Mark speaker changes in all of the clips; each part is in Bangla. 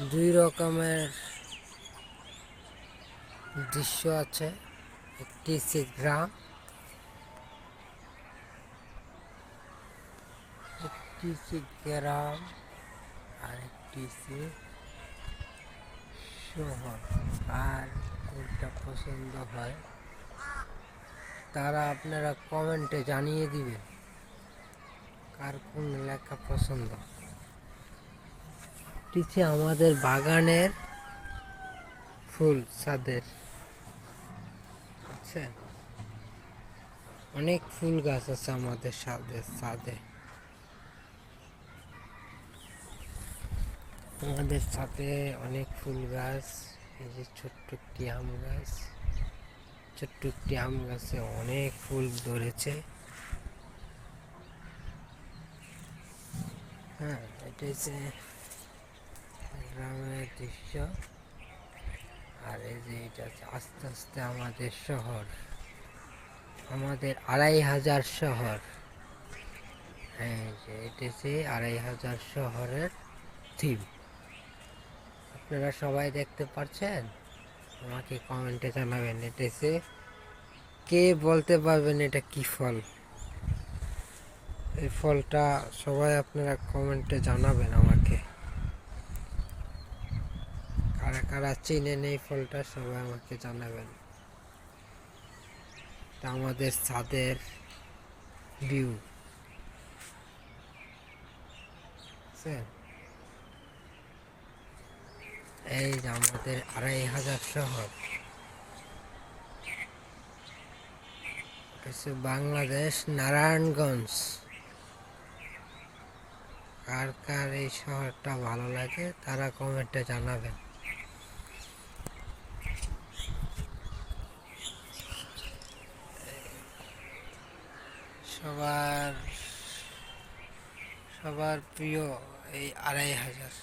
Speaker 1: দুই রকমের দৃশ্য আছে। একটি হচ্ছে গ্রাম, একটি হচ্ছে গ্রাম আর একটি হচ্ছে শহর। আর কোনটা পছন্দ হয় তারা আপনারা কমেন্টে জানিয়ে দিবেন কার কোন এলাকা পছন্দ। এটি আমাদের বাগানের ফুল ছাদের, বুঝছেন? অনেক ফুল গাছ আছে আমাদের ছাদে। আমাদের ছাদে অনেক ফুল গাছ। এই যে ছোট্ট একটি আম গাছ, ছোট্ট একটি আম গাছে অনেক ফুল ধরেছে। হ্যাঁ, এটা হচ্ছে গ্রামের দৃশ্য। আর এই যে এটা আস্তে আস্তে আমাদের শহর, আমাদের ২৫০০ শহর। হ্যাঁ, যে এটা হচ্ছে ২৫০০ শহরের থিম। আপনারা সবাই দেখতে পাচ্ছেন? আমাকে কমেন্টে জানাবেন। এটা হচ্ছে, কে বলতে পারবেন এটা কি ফল? এই ফলটা সবাই আপনারা কমেন্টে জানাবেন আমাকে। কারা কারা চিনেন এই ফলটা সবাই আমাকে জানাবেন। তা আমাদের ছাদের ভিউ, এই যে আমাদের ২৫০০ শহর। বাংলাদেশ, নারায়ণগঞ্জ। কার কার এই শহরটা ভালো লাগে তারা কমেন্টে জানাবেন। সবার সবার প্রিয় এই ২৫০০।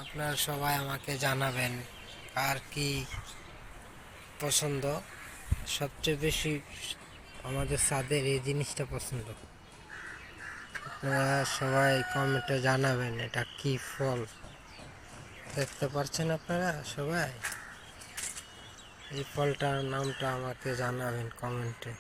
Speaker 1: আপনারা সবাই আমাকে জানাবেন কার কি পছন্দ। সবচেয়ে বেশি আমাদের ছাদের এই জিনিসটা পছন্দ। আপনারা সবাই কমেন্টে জানাবেন এটা কি ফল। দেখতে পাচ্ছেন আপনারা সবাই? এই ফলটার নামটা আমাকে জানাবেন কমেন্টে।